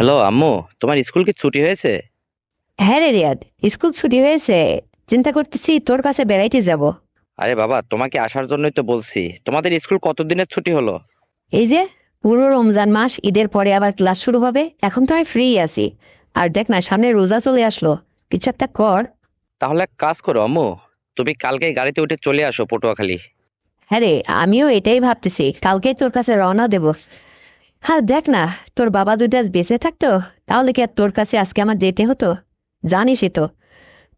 Hello আম্মু, তোমার school কি ছুটি হয়েছে? হ্যাঁ রে রিয়াদ, স্কুল ছুটি হয়েছে। চিন্তা করতেছি তোর কাছে বেড়াইতে যাব। আরে বাবা, তোমাকে আসার জন্যই তো বলছি। তোমাদের স্কুল কতদিনের ছুটি হলো? এই যে পুরো রমজান মাস, ঈদের পরে আবার ক্লাস শুরু হবে, এখন তো আমি ফ্রি আছি। আর দেখ না, সামনে রোজা চলে আসলো, কিছু একটা কর। তাহলে এক কাজ করো আম্মু, তুমি কালকে গাড়িতে উঠে চলে আসো পটুয়াখালী। হ্যাঁ রে, আমিও এটাই ভাবতেছি, কালকেই তোর কাছে রওনা দেব। হ্যাঁ দেখ না, তোর বাবা যদি আজ বেঁচে থাকতো, তাহলে কি আর তোর কাছে আজকে আমার যেতে হতো? জানিসই তো,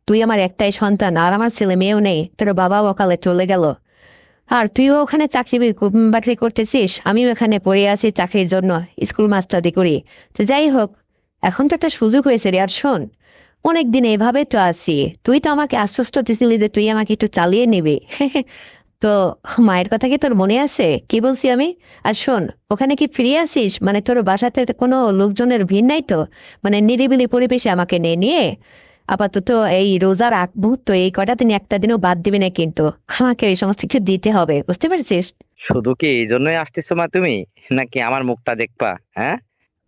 তুই আমার একটাই সন্তান, আর আমার ছেলে মেয়েও নেই, তোর বাবাও অকালে চলে গেল। আর তুইও ওখানে চাকরি বাকরি করতেছিস, আমিও এখানে পড়ে আছি চাকরির জন্য, স্কুল মাস্টারি করি। তো যাই হোক, এখন তো একটা সুযোগ হয়েছে রে। আর শোন, অনেকদিন এভাবে তো আছি, তুই তো আমাকে আশ্বস্ত দিছিলি যে তুই আমাকে একটু চালিয়ে নিবি। তো মায়ের কথা কি তোর মনে আছে, কি বলছি আমি? আর শোন, ওখানে কি ফিরে আসিস? মানে তোর বাসাতে তো কোনো লোকজনের ভিড় নাই তো? মানে নিরিবিলি পরিবেশে আমাকে নিয়ে আপাতত এই রোজার আগ মুহূর্ত, এই কটা দিন একটা দিনও বাদ দিবি না কিন্তু। আমাকে এই সমস্ত কিছু দিতে হবে, বুঝতে পারছিস? শুধু কি এই জন্যই আসতেছো মা তুমি, নাকি আমার মুখটা দেখবা? হ্যাঁ।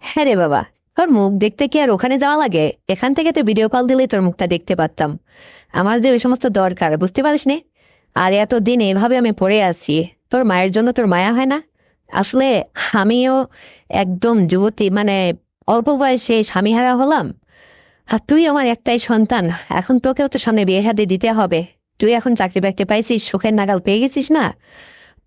হ্যাঁ রে বাবা, তোর মুখ দেখতে কি আর ওখানে যাওয়া লাগে? এখান থেকে তো ভিডিও কল দিলেই তোর মুখটা দেখতে পারতাম। আমার যে ওই সমস্ত দরকার, বুঝতে পারিস নে? আর এতদিন এভাবে আমি পড়ে আছি, তোর মায়ের জন্য তোর মায়া হয় না? আসলে আমিও একদম যুবতী, মানে অল্প বয়সে স্বামীহারা হলাম। আর তুই আমার একটাই সন্তান, এখন তোকেও তো সামনে বিয়ে শাদী দিতে হবে। তুই এখন চাকরি বাকরি পাইছিস, সুখের নাগাল পেয়ে গেছিস না?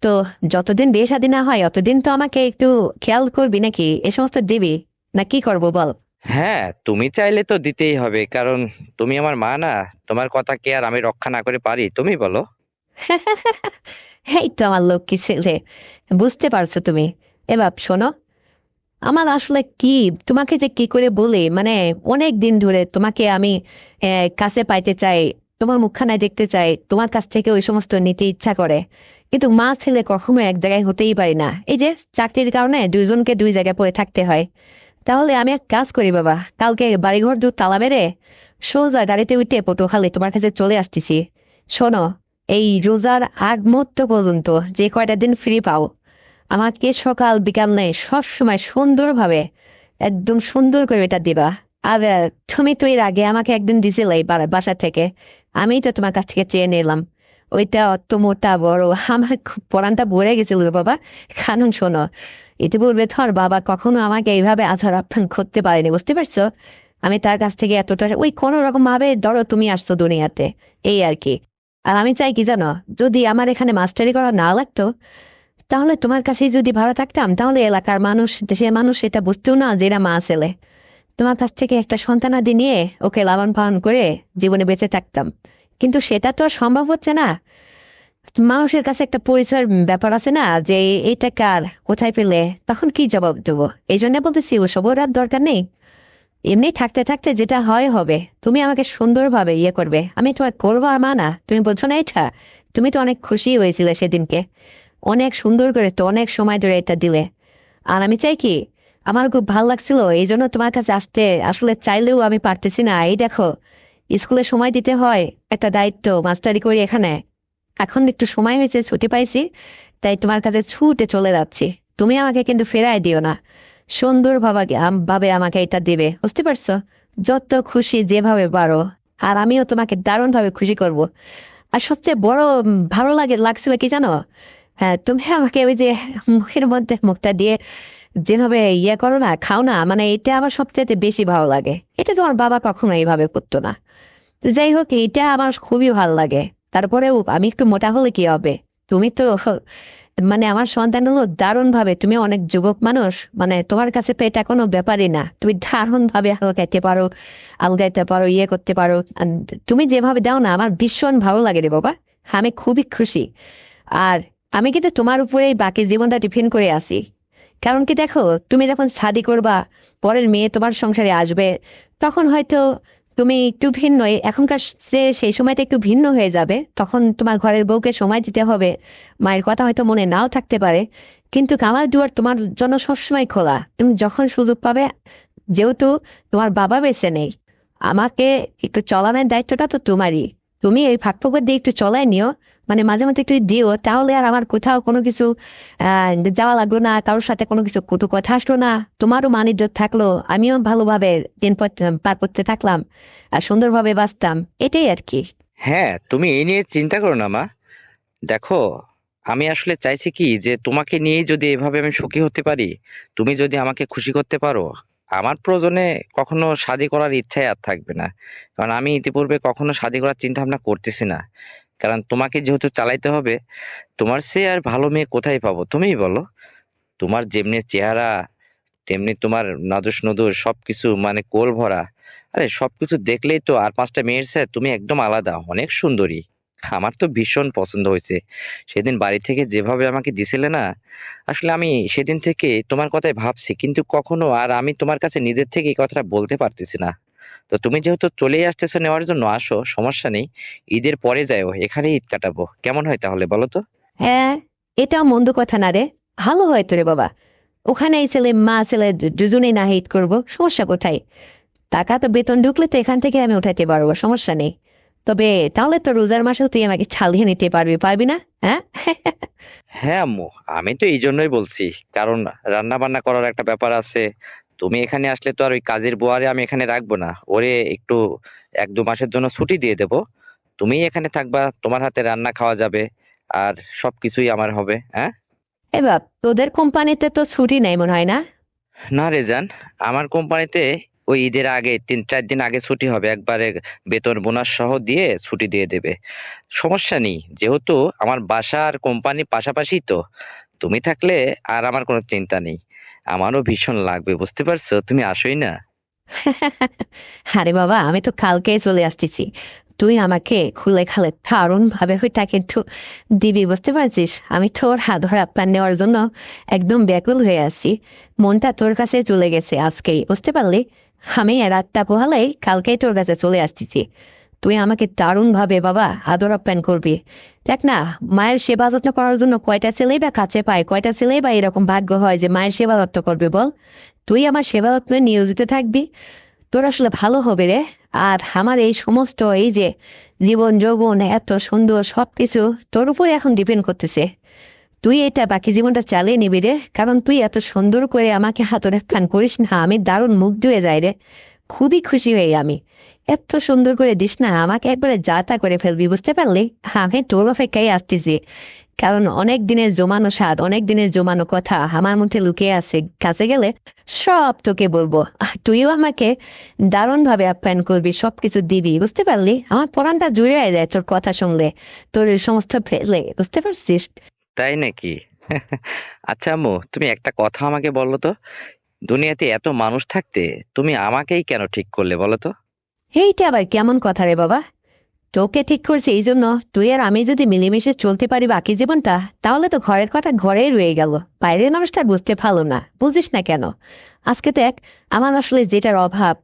তো যতদিন বিয়ে শাদী না হয় অতদিন তো আমাকে একটু খেয়াল করবি নাকি, এ সমস্ত দিবি? না কি করবো বল? হ্যাঁ, তুমি চাইলে তো দিতেই হবে, কারণ তুমি আমার মা না। তোমার কথা কি আর আমি রক্ষা না করে পারি? তুমি বলো। এই তো আমার লক্ষ্মী ছেলে, বুঝতে পারছো তুমি? এবার শোনো, আমার আসলে কি, তোমাকে যে কি করে বলি, মানে অনেক দিন ধরে তোমাকে আমি কাছে পাইতে চাই, তোমার মুখখানা দেখতে চাই, তোমার কাছ থেকে ওই সমস্ত নিতে ইচ্ছা করে। কিন্তু মা ছেলে কখনো এক জায়গায় হতেই পারি না, এই যে চাকরির কারণে দুইজনকে দুই জায়গায় পড়ে থাকতে হয়। তাহলে আমি এক কাজ করি বাবা, কালকে বাড়িঘর দূর তালা মেরে সোজা গাড়িতে উঠে পটুয়াখালী তোমার কাছে চলে আসতেছি। শোনো, এই রোজার আগ মুহূর্ত পর্যন্ত যে কয়টা দিন ফ্রি পাও, আমাকে সকাল বিকাল নেই সব সময় সুন্দরভাবে, একদম সুন্দর করে এটা দিবা। আর তুমি তো এর আগে আমাকে একদিন দিছিলে এই বাসা থেকে, আমি তো তোমার কাছ থেকে চেয়ে নিলাম। ওইটা অত মোটা বড়, আমার খুব পরানটা ভরে গেছিল রে বাবা। কারণ শোনো, ইতিপূর্বে ধর বাবা কখনো আমাকে এইভাবে আচার আপ্যায়ন করতে পারেনি, বুঝতে পারছো? আমি তার কাছ থেকে এতটা ওই কোনো রকম ভাবে ধরো তুমি আসছো দুনিয়াতে, এই আর কি। আর আমি চাই কি জানো, যদি আমার এখানে মাস্টারি করা না লাগতো, তাহলে তোমার কাছেই যদি ভাড়া থাকতাম, তাহলে এলাকার মানুষ, দেশের মানুষ এটা বুঝতেও না যে এরা মা ছেলে। তোমার কাছ থেকে একটা সন্তানাদি নিয়ে ওকে লালন পালন করে জীবনে বেঁচে থাকতাম। কিন্তু সেটা তো আর সম্ভব হচ্ছে না। মানুষের কাছে একটা পরিচয়ের ব্যাপার আছে না, যে এইটা কার, কোথায় পেলে, তখন কি জবাব দেবো? এই জন্য বলতেছি ওসব ওর আর দরকার নেই। এমনি থাকতে থাকতে যেটা হয় হবে, তুমি আমাকে সুন্দরভাবে ইয়ে করবে, আমি তোমার করবো আর মা না, তুমি বলছো না এটা? তুমি তো অনেক খুশি হয়েছিলে সেদিনকে, অনেক সুন্দর করে তো অনেক সময় ধরে এটা দিলে। আর আমি চাই কি, আমার খুব ভালো লাগছিল এই জন্য তোমার কাছে আসতে, আসলে চাইলেও আমি পারতেছি না। এই দেখো, স্কুলে সময় দিতে হয়, একটা দায়িত্ব, মাস্টারি করি এখানে। এখন একটু সময় হয়েছে, ছুটি পাইছি, তাই তোমার কাছে ছুটে চলে যাচ্ছি। তুমি আমাকে কিন্তু ফেরাই দিও না, সুন্দর ভাবে আমাকে এটা দিবে, বুঝতে পারছো? যত খুশি যেভাবে পারো। আর আমিও তোমাকে দারুণ ভাবে খুশি করব। আর সবচেয়ে বড় ভালো লাগছিল কি জানো? হ্যাঁ, তুমি আমাকে ওই যে মুখের মধ্যে মুখটা দিয়ে যেভাবে ইয়ে করো না, খাও না, মানে এটা আমার সবচেয়ে বেশি ভালো লাগে। এটা তোমার বাবা কখনো এইভাবে করতো না। তো যাই হোক, এটা আমার খুবই ভালো লাগে। তারপরেও আমি একটু মোটা হলে কি হবে? তুমি তো মানে আমার সন্তান হলো দারুণ ভাবে, তুমি অনেক যুবক মানুষ, মানে তোমার কাছে তো এটা কোনো ব্যাপারই না, তুমি দারুণ ভাবে হালকাইতে পারো, আলগাইতে পারো, ইয়ে করতে পারো। আর তুমি যেভাবে দাও না, আমার ভীষণ ভালো লাগে রে বাবা। আমি খুবই খুশি। আর আমি কিন্তু তোমার উপরেই বাকি জীবনটা ডিপেন্ড করে আছি। কারণ কি দেখো, তুমি যখন শাদী করবা, পরের মেয়ে তোমার সংসারে আসবে, তখন হয়তো তুমি একটু ভিন্ন, এখনকার যে সেই সময়টা একটু ভিন্ন হয়ে যাবে, তখন তোমার ঘরের বউকে সময় দিতে হবে। মায়ের কথা হয়তো মনে নাও থাকতে পারে, কিন্তু আমার দুয়ার তোমার জন্য সবসময় খোলা, তুমি যখন সুযোগ পাবে। যেহেতু তোমার বাবা বেঁচে নেই, আমাকে একটু চলানোর দায়িত্বটা তো তোমারই। তুমি এই ফাঁক ফোকর দিয়ে একটু চলাই নিও, মানে মাঝে মাঝে একটু দিও, তাহলে আর আমার কোথাও কোনো কিছু যাওয়া লাগলো না, কারোর সাথে কোনো কিছু কটু কথা আসলো না, তোমারও মান ইজ্জত থাকলো, আমিও ভালোভাবে দিন পার করতে থাকলাম, আর সুন্দরভাবে বাঁচতাম, এটাই আর কি। হ্যাঁ, তুমি এই নিয়ে চিন্তা করো না মা। দেখো, আমি আসলে চাইছি কি যে তোমাকে নিয়েই যদি এভাবে আমি সুখী হতে পারি, তুমি যদি আমাকে খুশি করতে পারো, আমার প্রয়োজনে কখনো শাদী করার ইচ্ছাই আর থাকবে না। কারণ আমি ইতিপূর্বে কখনো শাদী করার চিন্তা ভাবনা করতেছি না। কারণ তোমাকে যেহেতু চালাইতে হবে, তোমার সে আর ভালো মেয়ে কোথায় পাবো তুমিই বলো। তোমার যেমনি চেহারা, তেমনি তোমার নাদুস নুদুস সবকিছু মানে কোল ভরা। আরে সবকিছু দেখলেই তো আর পাঁচটা মেয়ের চেয়ে তুমি একদম আলাদা, অনেক সুন্দরী। আমার তো ভীষণ পছন্দ হয়েছে। সেদিন বাড়ি থেকে যেভাবে আমাকে দিছিলে না, আসলে আমি সেদিন থেকে তোমার কথাই ভাবছি, কিন্তু কখনো আর আমি তোমার কাছে নিজের থেকে এই কথাটা বলতে পারতেছি না। তো তুমি যেহেতু চলেই আসতেছো নেওয়ার জন্য, আসো, সমস্যা নেই। ঈদের পরে যাও, এখানেই ঈদ কাটাবো, কেমন হয় তাহলে বলো তো? হ্যাঁ, এটাও মন্দ কথা না রে, ভালো হয় তো রে বাবা। ওখানে এই ছেলে মা ছেলে দুজনেই না হিট করবো, সমস্যা কোথায়? টাকা তো বেতন ঢুকলে তো এখান থেকে আমি উঠাইতে পারবো, সমস্যা নেই। তবে তাহলে তো রোজার মাসেও তুই আমাকে ছালিয়ে নিতে পারবি, পারবি না? হ্যাঁ। হ্যাঁ আম্মু, আমি তো এই জন্যই বলছি। কারণ রান্না বান্না করার একটা ব্যাপার আছে। তুমি এখানে আসলে তো আর ওই কাজের বুয়ারে আমি এখানে রাখবো না, ওরে একটু 1-2 মাসের জন্য ছুটি দিয়ে দেব। তুমি এখানে থাকবা, তোমার হাতে রান্না খাওয়া যাবে, আর সবকিছুই আমার হবে। হ্যাঁ। এবার তোদের কোম্পানিতে তো ছুটি নেই মনে হয় না? না রে জান, আমার কোম্পানিতে ওই ঈদের আগে 3-4 দিন আগে ছুটি হবে একবারে, বেতন বোনাস সহ দিয়ে ছুটি দিয়ে দেবে। সমস্যা নেই, যেহেতু আমার বাসা আর কোম্পানি পাশাপাশি তো। তুমি থাকলে আর আমার কোনো চিন্তা নেই। আমারও ভীষণ লাগবে, বুঝতে পারছো, তুমি আসোই না। আরে বাবা, আমি তো কালকেই চলে আসতেছি। তুই আমাকে খুলে খালে দারুণ ভাবে ওইটা কিন্তু দিবি, বুঝতে পারছিস? আমি তোর হাত ধরে আপ্যায়ন নেওয়ার জন্য একদম ব্যাকুল হয়ে আছি। মনটা তোর কাছে চলে গেছে আজকেই, বুঝতে পারলি? আমি রাতটা পোহালেই কালকেই তোর কাছে চলে আসতেছি। তুই আমাকে দারুণ ভাবে বাবা আদর আপ্যায়ন করবি। দেখ না, মায়ের সেবা যত্ন করার জন্য কয়টা ছেলেই বা কাছে পায়, কয়টা ছেলেই বা এরকম ভাগ্য হয় যে মায়ের সেবা যত্ন করবে বল? তুই আমার সেবা যত্নে নিয়োজিত থাকবি, তোর আসলে ভালো হবে রে। আর আমার এই সমস্ত এই যে জীবন যৌবন এত সুন্দর সবকিছু তোর উপরে এখন ডিপেন্ড করতেছে। তুই এটা বাকি জীবনটা চালিয়ে নিবি রে, কারণ তুই এত সুন্দর করে আমাকে হাতরে ফ্যান করিস না, আমি দারুণ মুগ্ধ হয়ে যাই রে। খুবই খুশি হই আমি। এত সুন্দর করে দিস না, আমাকে একবারে যা তা করে ফেলবি, বুঝতে পারলি? আমি তোর অপেক্ষায় আসতেছি। কারণ অনেক দিনের জমানো স্বাদ, অনেক দিনের জমানো কথা আমার মধ্যে লুকিয়ে আছে, কাছে গেলে সব তোকে বলবো। তুইও আমাকে দারুণ ভাবে আপ্যায়ন করবি, সবকিছু দিবি, বুঝতে পারলি? আমার পরানটা জুড়ে যায় তোর কথা শুনলে, তোর এই সমস্ত ফেলে, বুঝতে পারছিস? তাই নাকি? আচ্ছা আম্মু, তুমি একটা কথা আমাকে বলো তো, দুনিয়াতে এত মানুষ থাকতে তুমি আমাকেই কেন ঠিক করলে বলো তো? এইটা আবার কেমন কথা রে বাবা? তোকে ঠিক করছে এই জন্য তুই আর আমি যদি মিলেমিশে চলতে পারি বাকি জীবনটা, তাহলে তো ঘরের কথা ঘরেই রয়ে গেল। বাইরের মানুষটা বুঝতে ভালো না, বুঝিস না কেন? আজকে দেখ, আমার আসলে যেটার অভাব,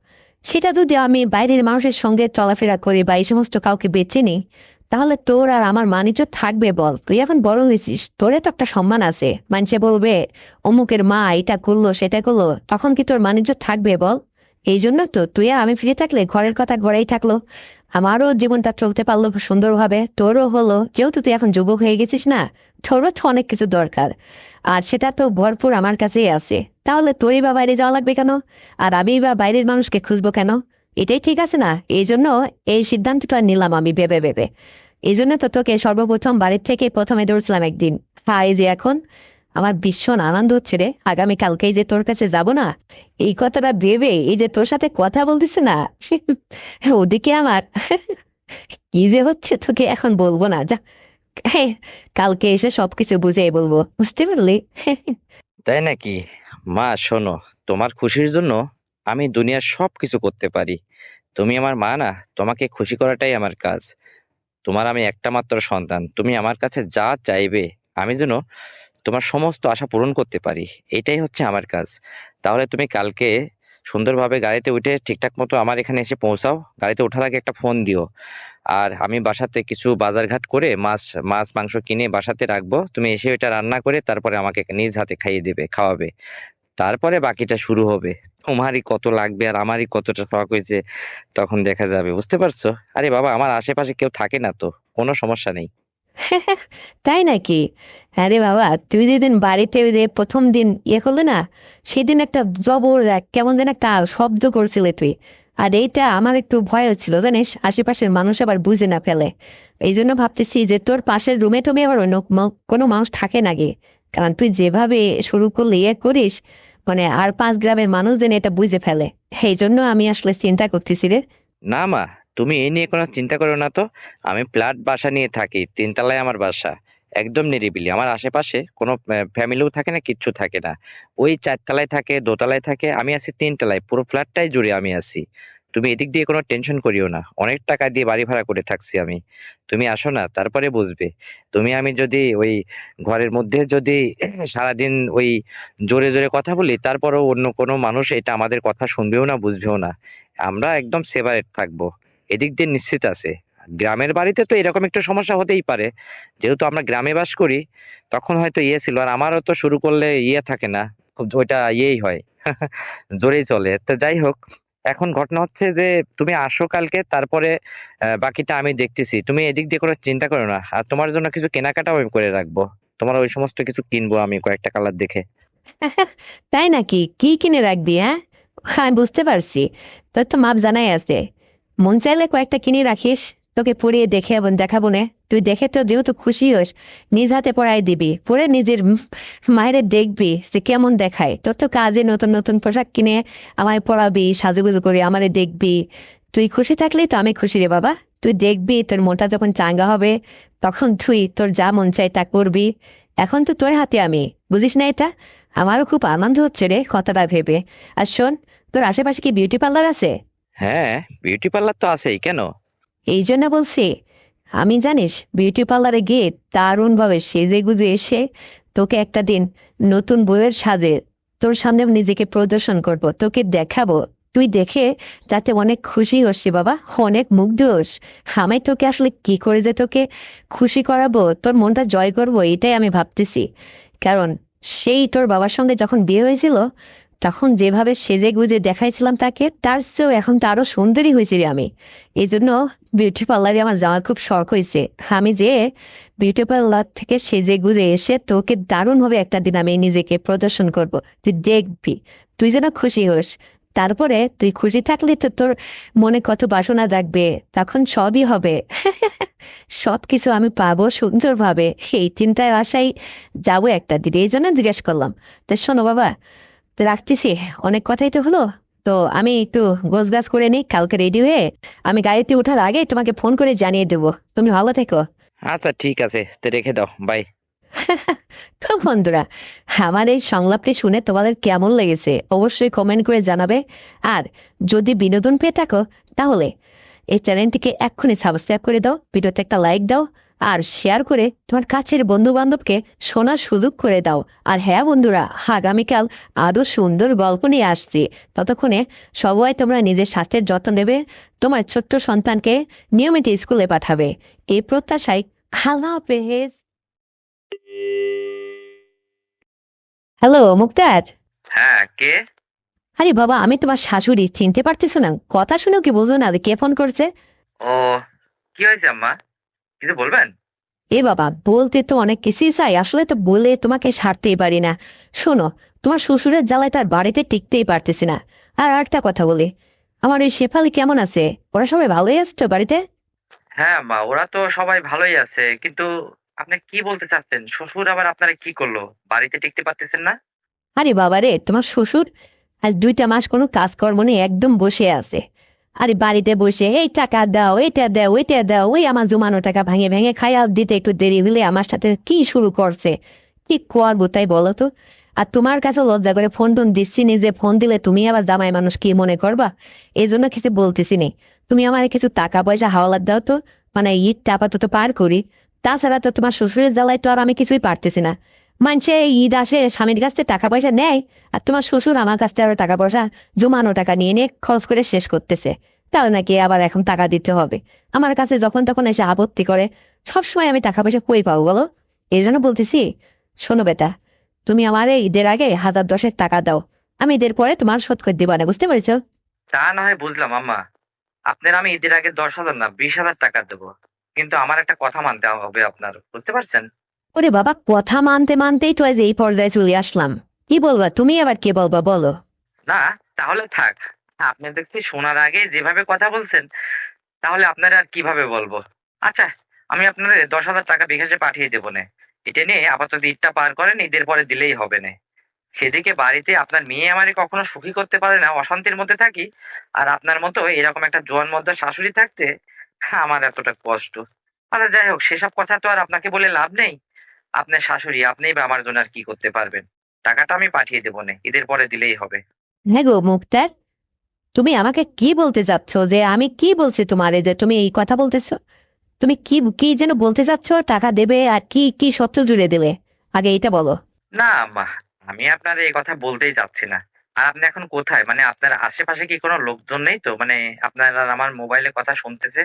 সেটা যদি আমি বাইরের মানুষের সঙ্গে চলাফেরা করি বা এই সমস্ত কাউকে বেছে নিই, তাহলে তোর আর আমার মানিজ্য থাকবে বল? তুই এখন বড় হয়েছিস, তোরে তো একটা সম্মান আছে, মানুষে বলবে অমুকের মা এটা করলো সেটা করলো, তখন কি তোর মানিজ্য থাকবে বল? এই জন্য তো তুই আর আমি ফিরে থাকলে ঘরের কথা ঘরেই থাকলো, আমারও জীবনটা চলতে পারলো সুন্দরভাবে, তোরও হলো, যেহেতু তুই এখন যুবক হয়ে গেছিস না, তোরও তো অনেক কিছু দরকার, আর সেটা তো ভরপুর আমার কাছেই আছে। তাহলে তোরই বা বাইরে যাওয়া লাগবে কেন? আর আমি বা বাইরের মানুষকে খুঁজবো কেন? এটাই ঠিক আছে না? এই জন্য এই সিদ্ধান্তটা নিলাম আমি ভেবে ভেবে। এই জন্য তো তোকে সর্বপ্রথম বাড়ির থেকে প্রথমে ধরছিলাম একদিন। হ্যাঁ, এই যে এখন আমার ভীষণ আনন্দ হচ্ছে রে, আগামীকালকেই যে তোর কাছে যাব না, এই কথাটা ভেবে এই যে তোর সাথে কথা বলতেছে না, ওদিকে আমার কি যে হচ্ছে তোকে এখন বলবো না, যা। হ্যাঁ, কালকে এসে সবকিছু বুঝিয়ে বলবো, বুঝতে পারলি? তাই নাকি? মা শোনো, তোমার খুশির জন্য আমি দুনিয়ার সবকিছু করতে পারি। তুমি আমার মা না, তোমাকে খুশি করাটাই আমার কাজ। তোমার আমি একটা মাত্র সন্তান, তুমি আমার কাছে যা চাইবে আমি যেন তোমার সমস্ত আশা পূরণ করতে পারি, এটাই হচ্ছে আমার কাজ। তাহলে তুমি কালকে সুন্দরভাবে গাড়িতে উঠে ঠিকঠাক মতো আমার এখানে এসে পৌঁছাও। গাড়িতে ওঠার আগে একটা ফোন দিও। আর আমি বাসাতে কিছু বাজারঘাট করে মাছ মাছ মাংস কিনে বাসাতে রাখবো, তুমি এসে ওটা রান্না করে তারপরে আমাকে নিজ হাতে খাইয়ে দেবে, খাওয়াবে। তারপরে বাকিটা শুরু হবে। তোমারই কত লাগবে আর আমারই কতটা শখ হয়েছে তখন দেখা যাবে, বুঝতে পারছো? আরে বাবা, আমার আশেপাশে কেউ থাকে না তো, কোনো সমস্যা নেই। তাই নাকি? আরে বাবা, তুই যেদিন বাড়িতে ওই যে প্রথম দিন করলে না, সেদিন একটা জবর কেমন যেন একটা শব্দ করছিলে তুই। আর এইটা আমার একটু ভয় হচ্ছিল জানিস, আশেপাশের মানুষ আবার বুঝে না ফেলে। এই জন্য ভাবতেছি যে তোর পাশের রুমে টুমে আবার অন্য কোনো মানুষ থাকে নাকি। কারণ তুই যেভাবে শুরু করলে করিস, মানে আর 5 গ্রামের মানুষ যেন এটা বুঝে ফেলে। এই জন্য আমি আসলে চিন্তা করতেছি রে। না মা, তুমি এই নিয়ে কোনো চিন্তা করো না তো। আমি ফ্ল্যাট বাসা নিয়ে থাকি, 3 তলায় আমার বাসা। একদম নিরিবিলি, আমার আশেপাশে কোনো ফ্যামিলিও থাকে না, কিচ্ছু থাকে না। ওই 4 তলায় থাকে, দোতলায় থাকে, আমি আছি 3 তলায়, পুরো ফ্ল্যাটটাই জুড়ে আমি আছি। তুমি এদিক দিয়ে কোনো টেনশন করিও না, অনেক টাকা দিয়ে বাড়ি ভাড়া করে থাকছি আমি। তুমি আসো না, তারপরে বুঝবে। তুমি আমি যদি ওই ঘরের মধ্যে যদি সারাদিন ওই জোরে জোরে কথা বলি, তারপরও অন্য কোনো মানুষ এটা আমাদের কথা শুনবেও না, বুঝবেও না। আমরা একদম সেপারেট থাকবো, এদিক দিয়ে নিশ্চিত আছে। গ্রামের বাড়িতে তো এরকম একটা সমস্যা হতেই পারে, যেহেতু আমরা গ্রামে বাস করি। তখন হয়তো ছিল, আর আমারও তো শুরু করলে থাকে না, খুব ওইটা হয় জোরেই চলে। তো যাই হোক, এখন ঘটনা হচ্ছে যে তুমি আসো কালকে, তারপরে বাকিটা আমি দেখতেছি। তুমি এদিক দিয়ে কোনো চিন্তা করো না, আর তোমার জন্য কিছু কেনাকাটাও আমি করে রাখবো। তোমার ওই সমস্ত কিছু কিনবো আমি কয়েকটা কালার দেখে। তাই নাকি? কি কিনে রাখবি? হ্যাঁ, আমি বুঝতে পারছি। তোর তো মাপ জানাই আছে। মন চাইলে কয়েকটা কিনে রাখিস, তোকে পরিয়ে দেখে এবং দেখাবো নে। তুই দেখে তো যেহেতু খুশি হোস, নিজ হাতে পরাই দিবি, পরে নিজের মায়েরে দেখবি যে কেমন দেখায়। তোর তো কাজে নতুন নতুন পোশাক কিনে আমায় পরাবি, সাজুগুজু করে আমারে দেখবি। তুই খুশি থাকলেই তো আমি খুশি রে বাবা। তুই দেখবি তোর মনটা যখন চাঙ্গা হবে, তখন তুই তোর যা মন চাই তা করবি। এখন তো তোর হাতে আমি, বুঝিস না এটা? আমারও খুব আনন্দ হচ্ছে রে কথাটা ভেবে। আর শোন, তোর আশেপাশে কি বিউটি পার্লার আছে? হ্যাঁ, বিউটি পার্লার তো আছেই, কেন? এই জন্য বলছি, আমি জানিস বিউটি পার্লারে গিয়ে দারুণ ভাবে সেজে গুজে এসে তোকে একটা দিন নতুন বইয়ের সাজে তোর সামনে নিজেকে প্রদর্শন করব, তোকে দেখাবো। তুই দেখে যাতে অনেক খুশি হোস রে বাবা, অনেক মুগ্ধ হোস। আমি তোকে আসলে কি করে যে তোকে খুশি করাবো, তোর মনটা জয় করবো, এটাই আমি ভাবতেছি। কারণ সেই তোর বাবার সঙ্গে যখন বিয়ে হয়েছিল, তখন যেভাবে সেজে গুজে দেখাইছিলাম তাকে, তার চেয়েও এখন তো আরো সুন্দরী হয়েছি রে আমি। এই জন্য বিউটি পার্লারে আমার যাওয়ার খুব শখ হয়েছে। আমি যে বিউটি পার্লার থেকে সেজে গুজে এসে তোকে দারুণ ভাবে একটা দিন আমি নিজেকে প্রদর্শন করব, তুই দেখবি। তুই যেন খুশি হোস। তারপরে তুই খুশি থাকলে তো তোর মনে কত বাসনা জাগবে, তখন সবই হবে। সবকিছু আমি পাবো সুন্দরভাবে, এই চিন্তার আশাই যাবো একটা দিন। এই জন্য জিজ্ঞেস করলাম। তো শোনো বাবা, তো রাখতেছি, অনেক কথাই তো হলো। তো আমি একটু গোছগাছ করে নিই, কালকে রেডি হয়ে আমি গাড়িতে ওঠার আগে তোমাকে ফোন করে জানিয়ে দেবো। তুমি ভালো থেকো। আচ্ছা ঠিক আছে, তো রেখে দাও, বাই। তো বন্ধুরা, আমার এই সংলাপটি শুনে তোমাদের কেমন লেগেছে অবশ্যই কমেন্ট করে জানাবে। আর যদি বিনোদন পেয়ে থাকো, তাহলে এই চ্যানেলটিকে এক্ষুনি সাবস্ক্রাইব করে দাও, ভিডিওতে একটা লাইক দাও, আর শেয়ার করে তোমার কাছের বন্ধু বান্ধবকে শোনার সুযোগ করে দাও। আর হ্যাঁ বন্ধুরা, আগামীকাল আরো সুন্দর গল্প নিয়ে আসছি। ততক্ষণে সবাই তোমরা নিজের স্বাস্থ্যের যত্ন নেবে, তোমার ছোট্ট সন্তানকে নিয়মিত স্কুলে পাঠাবে, এই প্রত্যাশায় আল্লাহ হাফেজ। হ্যালো মুক্তার। হ্যাঁ, কে? আরে বাবা, আমি তোমার শাশুড়ি, চিনতে পারতেছো না? কথা শুনেও কি বোঝো না যে কে ফোন করছে? ও, কি হয়েছে আম্মা? কিছু বলবেন? এ বাবা, বলতে তো অনেক কিছুই চাই, আসলে তো বলে তোমাকে সারতেই পারি না। শোনো, তোমার শ্বশুরের জ্বালায় তার বাড়িতে টিকতেই পারতেছি না। আর একটা কথা বলি, আমার ওই শেফালি কেমন আছে? ওরা সবাই ভালোই আছে তো বাড়িতে? হ্যাঁ মা, ওরা তো সবাই ভালোই আছে, কিন্তু আপনি কি বলতে চাচ্ছেন? শ্বশুর আবার আপনারা কি করলো? বাড়িতে টিকতে পারতেছেন না? আরে বাবা রে, তোমার শ্বশুর আজ 2টা মাস কোনো কাজকর্ম নেই, একদম বসে আছে। আরে বাড়িতে বসে এই টাকা দাও, এটা দাও, ওইটা দাও, ওই আমার জমানো টাকা ভাঙে ভেঙে খাই, আর দিতে একটু দেরি হলে আমার সাথে কি শুরু করছে। কি করবো তাই বলো তো? আর তোমার কাছে লজ্জা করে ফোন টোন দিচ্ছি নি, যে ফোন দিলে তুমি আবার জামাই মানুষ কি মনে করবা, এই জন্য কিছু বলতেছি নি। তুমি আমার কিছু টাকা পয়সা হাওলাত দাও তো, মানে ঈদটা আপাতত পার করি। তাছাড়া তো তোমার শ্বশুরের জ্বালায় তো আর আমি কিছুই পারতেছি না। মানছে ঈদ আসে স্বামীর কাছ থেকে টাকা পয়সা নেয়, আর তোমার শ্বশুর আমার কাছ থেকে আরো টাকা পয়সা জমানো টাকা নিয়ে নিয়ে খরচ করে শেষ করতেছে। তাহলে নাকি আবার এখন টাকা দিতে হবে? আমার কাছে যখন তখন এসে আপত্তি করে। সবসময় আমি টাকা পয়সা কই পাবো বলো? এই জন্য বলতেছি, শোনো বেটা, তুমি আমারে ঈদের আগে 1010 টাকা দাও, আমি ঈদের পরে তোমার শোধ করে দিবা না, বুঝতে পারছো? তা না হয় বুঝলাম আম্মা, আপনার আমি ঈদের আগে 10,000 না 20,000 টাকা দেবো, কিন্তু আমার একটা কথা মানতে হবে আপনার, বুঝতে পারছেন? ওরে বাবা, কথা মানতে মানতেই তো আজ এই পর্যায়ে চলে আসলাম। কি বলবা তুমি, আবার কি বলবা বলো। না, তাহলে থাক। আপনি দেখছি শোনার আগে যেভাবে কথা বলছেন, তাহলে আপনারা আর কিভাবে বলবো। আচ্ছা, আমি আপনার 10,000 টাকা বিকাশে পাঠিয়ে দেবো নে। এটা নিয়ে আপাতত ঈদটা পার করেন, ঈদের পরে দিলেই হবে না। সেদিকে বাড়িতে আপনার মেয়ে আমারে কখনো সুখী করতে পারে না, অশান্তির মধ্যে থাকি। আর আপনার মতো এরকম একটা জোয়ান মদ্দা শাশুড়ি থাকতে আমার এতটা কষ্ট। আচ্ছা যাই হোক, সেসব কথা তো আর আপনাকে বলে লাভ নেই। আপনার শাশুড়ি, আপনিই বা আমার জন্য আর কি করতে পারবেন। টাকাটা আমি পাঠিয়ে দেবো নে, ঈদের পরে দিলেই হবে। হ্যাঁ গো মুক্তার, তুমি আমাকে কি বলতে চাচ্ছ? যে আমি কি বলছি তোমারে যে তুমি এই কথা বলতেছো? তুমি কি কি যেন বলতে চাচ্ছ? টাকা দেবে আর কি কি সত্য জুড়ে দিলে, আগে এটা বলো। না মা, আমি আপনার এই কথা বলতেই চাচ্ছি না। আর আপনি এখন কোথায়, মানে আপনার আশেপাশে কি কোনো লোকজন নেই তো, মানে আপনার আর আমার মোবাইলে কথা শুনতেছে?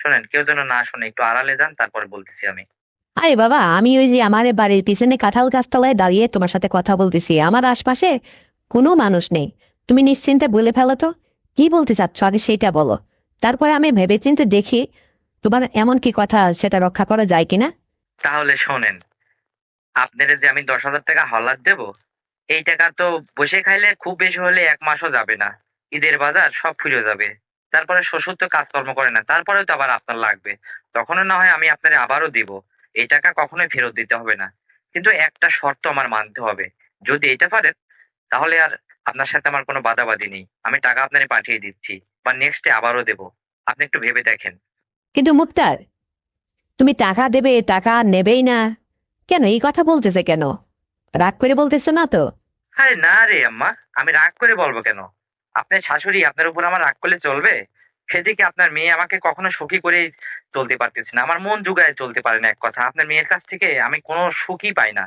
শোনেন, কেউ যেন না শুনে, একটু আড়ালে যান, তারপর বলতেছি আমি। আরে বাবা, আমি ওই যে আমার বাড়ির পিছনে কাঁঠাল গাছতলায় দাঁড়িয়ে তোমার সাথে কথা বলতেছি, আমার আশপাশে কোনো মানুষ নেই। তুমি নিশ্চিন্তে বলে ফেলো তো, কি বলতে চাচ্ছ আগে সেটা বলো। তারপরে আমি ভেবেচিন্তে দেখি তোমার এমন কি কথা সেটা রক্ষা করা যায় কিনা। তাহলে শোনেন, আপনারে যে আমি 10,000 টাকা হলার দেব, এই টাকা তো বসে খাইলে খুব বেশি হলে 1 মাসও যাবে না। ঈদের বাজার সব ফুরিয়ে যাবে। তারপরে শ্বশুর তো কাজকর্ম করে না, তারপরেও তো আবার আপনার লাগবে। তখনও না হয় আমি আপনারে আবারও দিব। এই টাকা কখনোই ফেরত দিতে হবে না। কিন্তু একটা শর্ত আমার মানতে হবে। যদি এটা পারেন, তাহলে আর আপনার সাথে আমার কোনো বাদাবাদি নেই। আমি টাকা আপনারে পাঠিয়ে দিচ্ছি, বা নেক্সটে আবারও দেব। আপনি একটু ভেবে দেখেন। কিন্তু মুক্তার, তুমি টাকা দেবে, টাকা নেবেই না কেন, এই কথা বলতেছে কেন? রাগ করে বলতেছে না তো? আরে না রে আম্মা, আমি রাগ করে বলবো কেন? আপনার শাশুড়ি, আপনার উপর আমার রাগ করলে চলবে? সেদিকে আপনার মেয়ে আমাকে কখনো সুখী করে চলতে পারতেছে না, আমার মন জুগায় চলতে পারে না। এক কথা, আপনার মেয়ের কাছ থেকে আমি কোনো সুখই পাই না।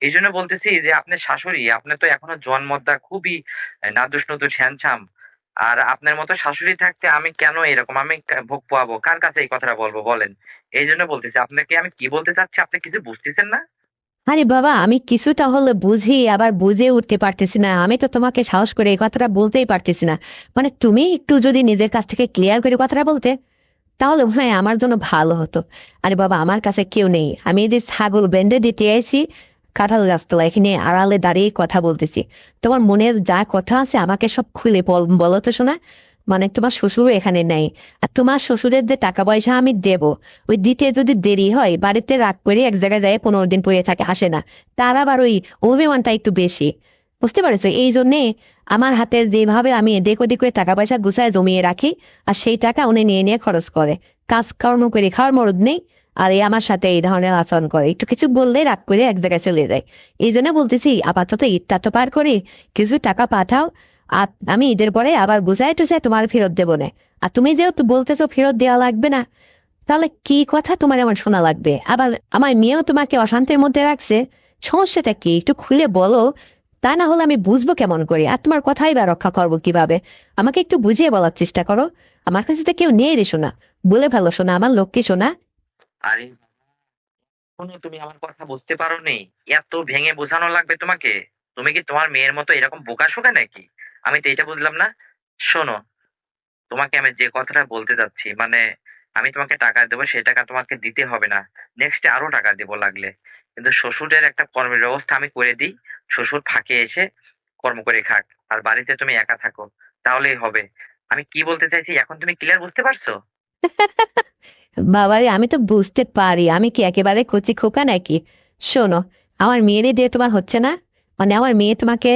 এই জন্য বলতেছি যে আপনার শাশুড়ি, আপনার তো এখনো জন্মদা, খুবই নাদুস নুদুস হ্যান্ডসাম। আর আপনার মতো শাশুড়ি থাকতে আমি কেন এরকম, আমি ভোগ পাবো, কার কাছে এই কথাটা বলবো বলেন? এই জন্য বলতেছি আপনাকে, আমি কি বলতে চাচ্ছি আপনি কিছু বুঝতেছেন না। আরে বাবা, আমি কিছুটা হলে বুঝি, আবার বুঝে উঠতে পারতেছি না। আমি তো তোমাকে সাহস করে এই কথাটা বলতেই পারতেছি না। মানে তুমি একটু যদি নিজের কাছ থেকে ক্লিয়ার করে কথাটা বলতে, তাহলে হ্যাঁ আমার জন্য ভালো হতো। আরে বাবা, আমার কাছে কেউ নেই, আমি এই যে ছাগল বেঁধে দিতে আইছি কাঁঠাল গাছতলা, এখানে আড়ালে দাঁড়িয়ে কথা বলতেছি। তোমার মনের যা কথা আছে আমাকে সব খুলে বলো তো শোনা। মানে তোমার শ্বশুরও এখানে নেই, আর তোমার শ্বশুরের যে টাকা পয়সা আমি দেব, ওই দিতে যদি দেরি হয় বাড়িতে রাগ করে এক জায়গায় যায় 15 দিন পরে থাকে, আসে না। তার আবার ওই অভিমানটা একটু বেশি, বুঝতে পারছো? এই জন্যে আমার হাতে যেভাবে আমি এদিক ওদিক করে টাকা পয়সা গুছায় জমিয়ে রাখি, আর সেই টাকা উনি নিয়ে নিয়ে খরচ করে, কাজকর্ম করে খাওয়ার মরদ নেই। আর এই আমার সাথে এই ধরনের আচরণ করে, একটু কিছু বললে রাগ করে এক জায়গায় চলে যায়। এই জন্য বলতেছি আপাতত ঈদটা তো পার করি, কিছু টাকা পাঠাও। আর আমি ঈদের পরে আবার বুঝাই টুঝাই তোমার ফেরত দেবো না। আর তুমি যেহেতু বলতেছো ফেরত দেওয়া লাগবে না, তাহলে কি কথা তোমার এমন শোনা লাগবে? আবার আমার মেয়েও তোমাকে অশান্তির মধ্যে রাখছে, সমস্যাটা কি একটু খুলে বলো। তা না হলে আমি বুঝবো কেমন করে, আর তোমার কথাই বা রক্ষা করবো কিভাবে? আমাকে একটু বুঝিয়ে বলার চেষ্টা করো। আমার কাছে তো কেউ নেই রে শোনা, বলে ফেলো শোনা, আমার লক্ষ্মী শোনা। আরে শোনো, তুমি আমার কথা বুঝতে পারোনি? এত ভেঙে বোঝানো লাগবে তোমাকে? তুমি কি তোমার মেয়ের মতো এরকম বোকাশোকা নাকি? আমি তো এটা বুঝলাম না। শোনো, তোমাকে আমি যে কথাটা বলতে যাচ্ছি, মানে আমি তোমাকে টাকা দেবো, সেই টাকা তোমাকে দিতে হবে না। নেক্সটে আরো টাকা দেবো লাগলে। কিন্তু শ্বশুরের একটা কর্মের ব্যবস্থা আমি করে দিই। শ্বশুর ফাঁকে এসে কর্ম করে খাক, আর বাড়িতে তুমি একা থাকো, তাহলেই হবে। আমি কি বলতে চাইছি এখন তুমি ক্লিয়ার বুঝতে পারছো? বাবারে, আমি তো বুঝতে পারি, আমি কি একেবারে কচি খোকা নাকি? শোনো, আমার মেয়েরই দিয়ে তোমার হচ্ছে না, মানে আমার মেয়ে তোমাকে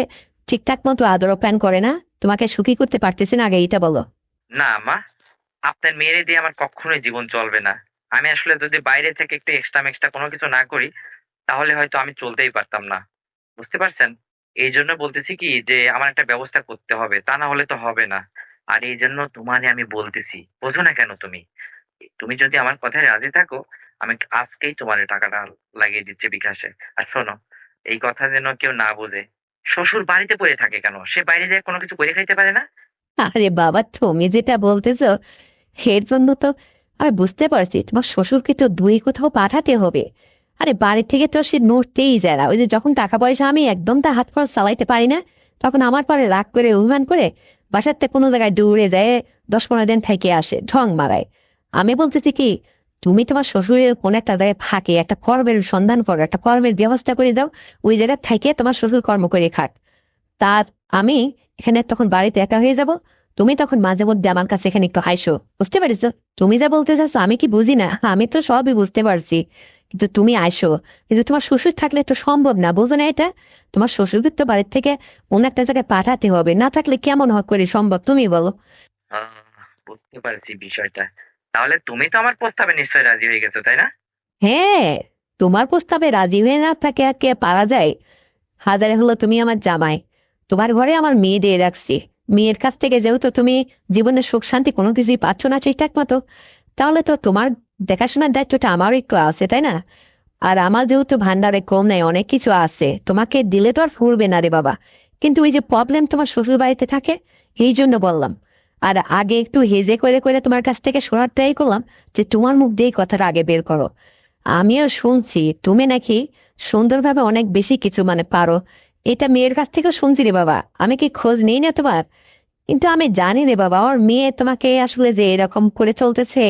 ঠিকঠাক মতো আদর প্যান করে না, তোমাকে সুখী করতে পারতেছি না, আগে এটা বলো। না মা, আপনার মেয়েরে দিয়ে আমার কখনোই জীবন চলবে না। আমি আসলে যদি বাইরে থেকে একটু এক্সট্রা মেক্সট্রা কোনো কিছু না করি, তাহলে হয়তো আমি চলতেই পারতাম না। বুঝতে পারছেন? এই জন্য বলতেছি কি যে আমার একটা ব্যবস্থা করতে হবে, তা না হলে তো হবে না। আর এই জন্য তোমারে আমি বলতেছি, বোঝো না কেন তুমি? তুমি যদি আমার কথায় রাজি থাকো, আমি আজকেই তোমার টাকাটা লাগিয়ে দিচ্ছি বিকাশে। আর শোনো, এই কথা যেন কেউ না বোঝে। শ্বশুর বাড়িতে পড়ে থাকে কেন? সে বাইরে যায় কোনো কিছু করে খাইতে পারে না? আরে বাবা, তুমি যেটা বলতেছো এর জন্য তো আমি বুঝতে পারছি তোমার শ্বশুরকে তো দূরে কোথাও পাঠাতে হবে। আরে বাড়ি থেকে তো সে নড়তেই যায় না। ওই যে যখন টাকা পয়সা আমি একদম তার হাত খরচ চালাইতে পারি না, তখন আমার পরে রাগ করে অভিমান করে বাসার থেকে কোনো জায়গায় দৌড়ে যায়, 10-15 দিন থেকে আসে ঢং মারায়। আমি বলতেছি কি, তুমি তোমার শ্বশুরের কোন একটা জায়গায় ফাঁকে একটা কর্মের সন্ধান করো, একটা কর্মের ব্যবস্থা করে দাও, ওই জায়গায় থেকে তোমার শ্বশুর কর্ম করে খাক। তার আমি এখানে তখন বাড়িতে একা হয়ে যাব, তুমি তখন মাঝে মধ্যে আমার কাছে এখানে একটু হাসো, বুঝতে পারছো? তুমি যা বলতে চাচ্ছ আমি কি বুঝি না? আমি তো সবই বুঝতে পারছি, কিন্তু তুমি আইসো। কিন্তু তোমার শ্বশুর থাকলে তো সম্ভব না, বোঝো না এটা? তোমার শ্বশুরকে তো বাড়ির থেকে অন্য একটা জায়গায় পাঠাতে হবে, না থাকলে কেমন করে সম্ভব তুমি বলো? বুঝতে পারছি বিষয়টা। তাহলে তুমি তো আমার প্রস্তাবে নিশ্চয়ই রাজি হয়ে গেছো, তাই না? হ্যাঁ, তোমার প্রস্তাবে রাজি হয়ে না থাকে কে পারা যায়? হাজারে হলো তুমি আমার জামাই, তোমার ঘরে আমার মেয়ে দিয়ে রাখছি। মেয়ের কাছ থেকে যেহেতু তুমি জীবনের সুখ শান্তি কোনো কিছুই পাচ্ছ না ঠিকঠাক মতো, তাহলে তো তোমার দেখাশোনার দায়িত্বটা আমারও একটু আছে, তাই না? আর আমার যেহেতু ভান্ডারে কম নাই, অনেক কিছু আছে, তোমাকে দিলে তো আর ফুরবে না রে বাবা। কিন্তু ওই যে প্রবলেম তোমার শ্বশুর বাড়িতে থাকে, এই জন্য বললাম। আর আগে একটু হেজে করে করে তোমার কাছ থেকে শোনার ট্রাই করলাম যে তোমার মুখ দিয়ে এই কথাটা আগে বের করো। আমিও শুনছি তুমি নাকি সুন্দরভাবে অনেক বেশি কিছু পারো। এটা মেয়ের কাছ থেকে শুনছি রে বাবা, আমি কি খোঁজ নেই না তোমার? কিন্তু আমি জানি রে বাবা, ওর মেয়ে তোমাকে আসলে যে এরকম করে চলতেছে,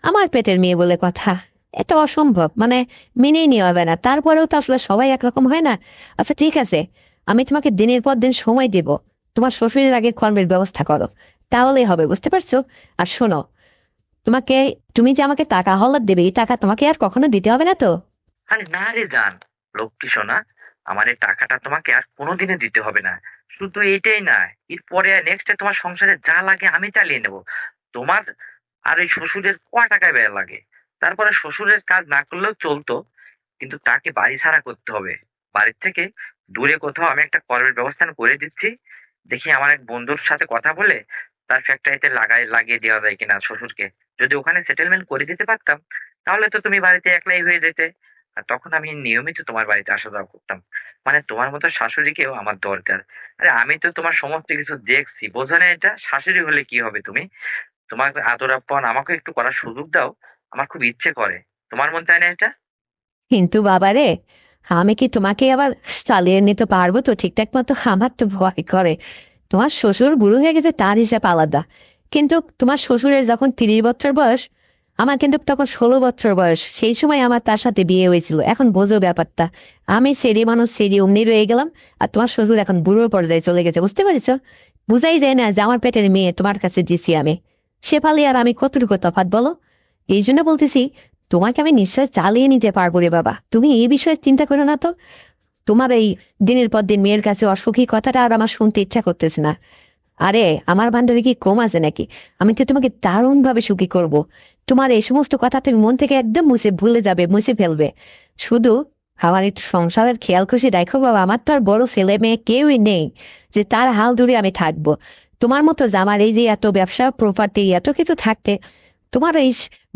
আমার পেটের মেয়ে বলে কথা, এটা অসম্ভব, মেনেই নেওয়া যায় না। তারপরেও তো আসলে সবাই একরকম হয় না। আচ্ছা ঠিক আছে, আমি তোমাকে দিনের পর দিন সময় দেব, তোমার শ্বশুরের আগে কর্মের ব্যবস্থা করো, তাহলেই হবে, বুঝতে পারছো? আর শোনো, তোমাকে, তুমি যে আমাকে টাকা হলার দেবে, এই টাকা তোমাকে আর কখনো দিতে হবে না তো? আরে না রে জান, লক্ষ্মী সোনা, আমার এই টাকাটা তোমাকে আর কোনোদিনও দিতে হবে না। শুধু এইটাই না, এরপরে নেক্সটে তোমার সংসারে যা লাগে আমি চালিয়ে নেব। তোমার আর এই শ্বশুরের টাকায় ব্যয় লাগে। তারপরে শ্বশুরের কাজ না করলেও চলতো, কিন্তু তাকে বাড়ি ছাড়া করতে হবে। বাড়ির থেকে দূরে কোথাও আমি একটা কর্মের ব্যবস্থা করে দিচ্ছি। দেখি আমার এক বন্ধুর সাথে কথা বলে তার ফ্যাক্টরিতে লাগিয়ে দেওয়া যায় কিনা শ্বশুরকে। যদি ওখানে সেটেলমেন্ট করে দিতে পারতাম, তাহলে তো তুমি বাড়িতে একলাই হয়ে যেতে। আর তখন আমি নিয়মিত তোমার বাড়িতে আসা যাওয়া করতাম। মানে তোমার মতো শাশুড়িকেও আমার দরকার। আরে আমি তো তোমার সমস্ত কিছু দেখছি, বোঝো না এটা? শাশুড়ি হলে কি হবে তুমি? তোমার আদর আপ্যায়ন আমাকে একটু করার সুযোগ দাও। আমার খুব ইচ্ছে করে। তোমার মন চায় না এটা? কিন্তু বাবারে, আমি কি তোমাকে আবার চালিয়ে নিতে পারবো তো ঠিকঠাক মতো? আমার তো ভয় করে। তোমার শ্বশুর বুড়ো হয়ে গেছে, তার হিসাব আলাদা। কিন্তু তোমার শ্বশুরের যখন 30 বছর বয়স, আমার কিন্তু তখন 16 বছর বয়স। সেই সময় আমার তার সাথে বিয়ে হয়েছিল, এখন বোঝো ব্যাপারটা। আমি সেরি মানুষ, সেরি অমনি রয়ে গেলাম। আর তোমার শ্বশুর এখন বুড়োর পর্যায়ে চলে গেছে, বুঝতে পারছো? বুঝাই যায় না যে আমার পেটের মেয়ে তোমার কাছে দিছি আমি। শেফালি আর আমি কতটুকু তফাৎ বলো? এই জন্য বলতেছি, তোমাকে আমি নিশ্চয় চালিয়ে নিতে পারবো রে বাবা, তুমি এই বিষয়ে চিন্তা করো না তো। তোমার এই দিনের পর দিন মেয়ের কাছে অসুখী কথাটা আর আমার শুনতে ইচ্ছা করতেছে না। আরে আমার বান্ধবী কি কম আছে নাকি? আমি তো তোমাকে দারুণ ভাবে সুখী করব। তোমার এই সমস্ত কথা তুমি মন থেকে একদম মুছে ভুলে যাবে, মুছে ফেলবে। শুধু আমার একটু সংসারের খেয়াল খুশি রাখো বাবা, আমার তো আর বড় ছেলে মেয়ে কেউই নেই যে তার হাল ধরে আমি থাকবো। তোমার মতো জামার এই যে এত ব্যবসা প্রপার্টি এত কিছু থাকতে, তোমার এই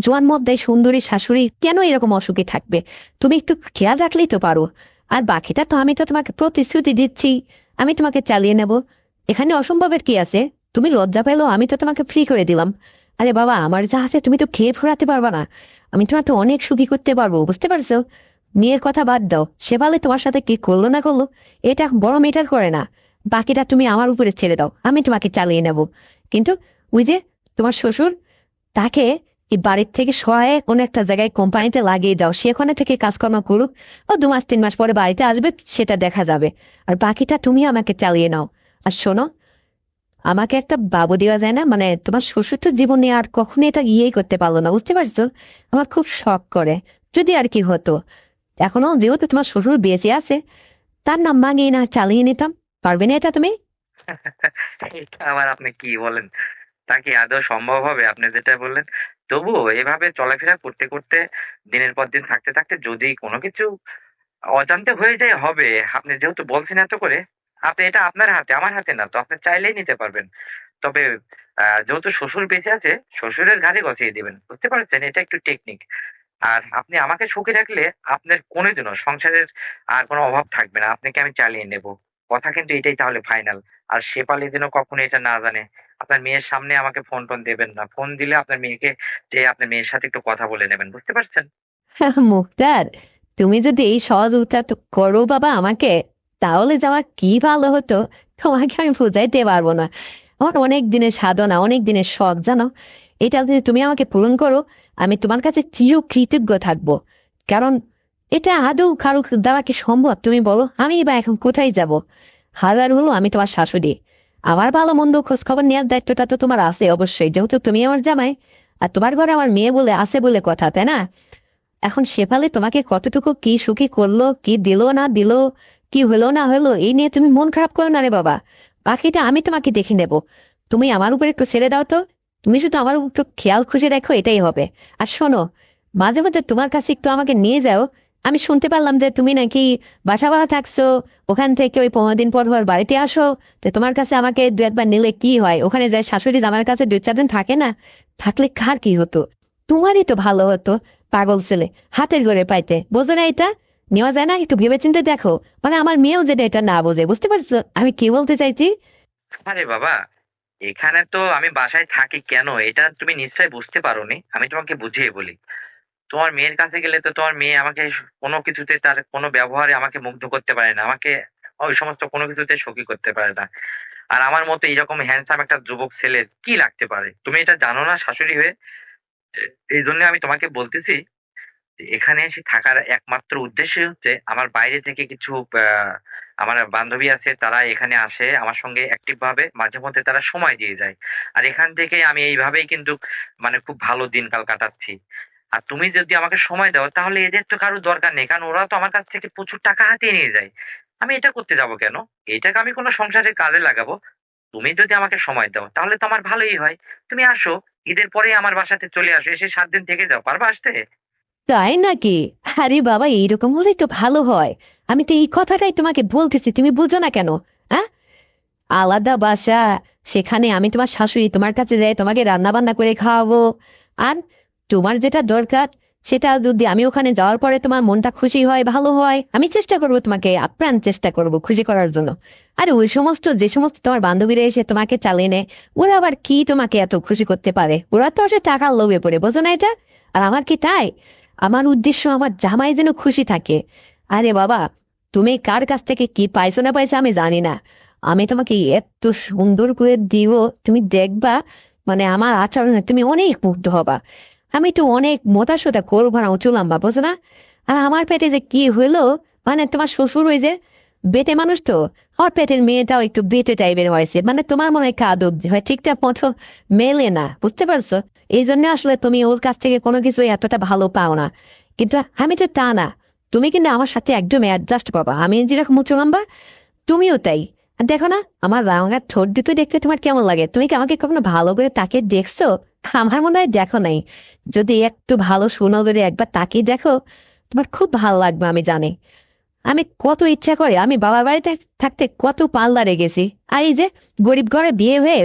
জোয়ান মধ্যে সুন্দরী শাশুড়ি কেন এরকম অসুখী থাকবে? তুমি একটু খেয়াল রাখলেই তো পারো। আর বাকিটা তো আমি তো তোমাকে প্রতিশ্রুতি দিচ্ছি, আমি তোমাকে চালিয়ে নেব। এখানে অসম্ভবের কি আছে? তুমি লজ্জা পেলো, আমি তো তোমাকে ফ্রি করে দিলাম। আরে বাবা, আমার যা আছে তুমি তো খেয়ে ফুরাতে পারবা না। আমি তোমাকে অনেক সুখী করতে পারবো, বুঝতে পারছো? মেয়ের কথা বাদ দাও, সে বলে তোমার সাথে কি করলো না করলো, এটা বড় মেটার করে না। বাকিটা তুমি আমার উপরে ছেড়ে দাও, আমি তোমাকে চালিয়ে নেব। কিন্তু ওই যে তোমার শ্বশুর, তাকে এই বাড়ির থেকে সহায় কোনো একটা জায়গায় কোম্পানিতে লাগিয়ে দাও, সে ওখানে থেকে কাজকর্ম করুক। ও 2 মাস 3 মাস পরে বাড়িতে আসবে, সেটা দেখা যাবে। আর বাকিটা তুমি আমাকে চালিয়ে নাও। আর শোনো, আমাকে একটা বাবু দেওয়া যায় না? তোমার শ্বশুর তো জীবনে আর কখনো এটা ইয়েই করতে পারলো না, বুঝতে পারছো? আমার খুব শখ করে, যদি আর কি হতো। এখনো যেহেতু তোমার শ্বশুর বেঁচে আছে, তার নাম মাগিয়ে না চালিয়ে নিতাম। পারবে না এটা তুমি? এটা আবার আপনি কি বলেন? তা কি আদৌ সম্ভব হবে আপনি যেটা বললেন? তবুও এভাবে চলাফেরা করতে করতে দিনের পর দিন থাকতে থাকতে যদি কোনো কিছু অজান্তে হয়ে যায়, হবে। আপনি যেহেতু বলছেন এত করে, আপনি এটা আপনার হাতে, আমার হাতে না তো, আপনি চাইলেই নিতে পারবেন। তবে যেহেতু শ্বশুর বেঁচে আছে, শ্বশুরের ঘাড়ে গছিয়ে দিবেন, বুঝতে পারছেন? এটা একটু টেকনিক। আর আপনি আমাকে সুখী রাখলে আপনার কোনোদিনও সংসারের আর কোনো অভাব থাকবে না, আপনাকে আমি চালিয়ে নেব। কথা কিন্তু এটাই তাহলে ফাইনাল। আর শেফালি যেন কখনো এটা না জানে। আপনার মেয়ের সামনে আমাকে ফোন টোন দেবেন না। ফোন দিলে আপনার মেয়েকে, যে আপনার মেয়ের সাথে একটু কথা বলে নেবেন, বুঝতে পারছেন? মুক্তার, তুমি যদি এই সহযোগিতা করো বাবা আমাকে, তাহলে যে আমার কি ভালো হতো তোমাকে আমি বুঝাইতে পারবো না। আমার অনেক দিনের সাধনা, অনেক দিনের শখ, জানো, এটা যদি তুমি আমাকে পূরণ করো, আমি তোমার কাছে চির কৃতজ্ঞ থাকবো। কারণ এটা আদৌ কারো দ্বারা কি সম্ভব তুমি বলো? আমি বা এখন কোথায় যাব? হাজার হলো আমি তোমার শাশুড়ি, আমার ভালো মন্দ খোঁজ খবর নেওয়ার দায়িত্বটা তো তোমার আছে অবশ্যই, যেহেতু তুমি আমার জামাই। আর তোমার ঘরে আমার মেয়ে বলে আছে বলে কথা, তাই না? এখন শেফালি তোমাকে কতটুকু কি সুখী করলো, কি দিল না দিল, কি হলো না হলো, এই নিয়ে তুমি মন খারাপ করো না রে বাবা। বাকিটা আমি তোমাকে দেখে নেব। তুমি আমার উপর একটু ছেড়ে দাও তো। তুমি শুধু আমার উপর একটু খেয়াল খুশি রাখো, এটাই হবে। আর শোনো, মাঝে মাঝে তোমার কাছে একটু আমাকে নিয়ে যাও। আমি শুনতে পারলাম যে তুমি নাকি বাসা ভাড়া থাকছো, ওখান থেকে ওই 15 দিন পর পর বাড়িতে আসো। তো তোমার কাছে আমাকে দু একবার নিলে কি হয়? ওখানে যায় শাশুড়ি আমার কাছে 2-4 দিন থাকে না? থাকলে কার কি হতো? তোমারই তো ভালো হতো। পাগল ছেলে, হাতের ঘরে পাইতে বোঝো না এটা? নেওয়া যায় না? একটু ভেবেচিন্তে দেখো। মানে আমার মেয়েও যেটা এটা না বোঝে, বুঝতে পারছো আমি কি বলতে চাইছি? আরে বাবা, এখানে তো আমি বাসায় থাকি কেন এটা তুমি নিশ্চয়ই বুঝতে পারোনি। আমি তোমাকে বুঝিয়ে বলি। তোমার মেয়ের কাছে গেলে তো তোমার মেয়ে আমাকে কোনো কিছুতে, তার কোনো ব্যবহারে আমাকে মুগ্ধ করতে পারে না, আমাকে ওই সমস্ত কোনো কিছুতে সখী করতে পারে না। আর আমার মতো এইরকম হ্যান্ডসাম একটা যুবক ছেলের কি লাগতে পারে তুমি এটা জানো না শাশুড়ি হয়ে? এই জন্য আমি তোমাকে বলতেছি যে এখানে এসে থাকার একমাত্র উদ্দেশ্যই হচ্ছে আমার বাইরে থেকে কিছু আমার বান্ধবী আছে, তারা এখানে আসে আমার সঙ্গে অ্যাক্টিভ ভাবে, মাঝে মধ্যে তারা সময় দিয়ে যায়। আর এখান থেকে আমি এইভাবেই কিন্তু মানে খুব ভালো দিনকাল কাটাচ্ছি। আর তুমি যদি আমাকে সময় দাও তাহলে এদের তো কারো দরকার নেই, কারণ ওরা তো আমার কাছ থেকে প্রচুর টাকা হাতিয়ে নিয়ে যায়। আমি এটা করতে যাব কেন? এটাকে আমি কোনো সংসারের কাজে লাগাবো। তুমি যদি আমাকে সময় দাও তাহলে তো আমার ভালোই হয়। তুমি আসো, ঈদের পরেই আমার বাসাতে চলে আসো, এসে 7 দিন থেকে যাও। পারবা আসতে? তাই নাকি? আরে বাবা, এইরকম হলেই তো ভালো হয়। আমি তো এই কথাটাই তোমাকে বলতেছি, তুমি বুঝো না কেন? হ্যাঁ, আলাদা বাসা, সেখানে আমি তোমার শাশুড়ি, তোমার কাছে যাই তোমাকে রান্না বান্না করে খাওয়াবো। আর তোমার যেটা দরকার সেটা যদি আমি ওখানে যাওয়ার পরে তোমার মনটা খুশি হয়, ভালো হয়, আমি চেষ্টা করব তোমাকে, আপ্রাণ চেষ্টা করব খুশি করার জন্য। আর ওই সমস্ত যে সমস্ত তোমার বান্ধবীরা এসে তোমাকে চালিয়ে নেয়, ওরা আবার কি তোমাকে এত খুশি করতে পারে? ওরা তো আসলে টাকার লোভে পড়ে, বোঝো না এটা? আর আমার কি তাই? আমার উদ্দেশ্য আমার জামাই যেন খুশি থাকে। আরে বাবা, তুমি কার কাছ থেকে কি পাইছো না পাইছো আমি জানি না, আমি তোমাকে এত সুন্দর করে দিব, তুমি দেখবা, মানে আমার আচরণে তুমি অনেক মুগ্ধ হবা। আমি তো অনেক মোটা সোটা করবো না, উঁচু লম্বা, বুঝো না? আর আমার পেটে যে কি হইলো, মানে তোমার শ্বশুর ওই যে বেটে মানুষ তো, আমার পেটের মেয়েটাও একটু বেটে টাইপের হয়েছে, মানে তোমার মনে হয় কাদ অব্দি হয়, ঠিকঠাক মতো মেলে না, বুঝতে পারছো? এই জন্য আসলে তুমি ওর কাছ থেকে কোনো কিছু এতটা ভালো পাও না। কিন্তু আমি তো তা না। তুমি কিন্তু আমার সাথে একদম অ্যাডজাস্ট পাবা, আমি যেরকম উঁচু লম্বা তুমিও তাই। আর দেখো না, আমার রাঙা ঠোঁট দুটো দেখতে তোমার কেমন লাগে? তুমি কি আমাকে কখনো ভালো করে তাকিয়ে দেখছো? আমার মনে হয় দেখো নাই। যদি একটু ভালো সুনজরে একবার তাকিয়ে দেখো, তোমার খুব ভালো লাগবে আমি জানি। আমি কত ইচ্ছা করে আমি বাবার বাড়িতে থাকতে কত পার্লারে গেছি। আর এই যে গরিব ঘরে বিয়ে হয়ে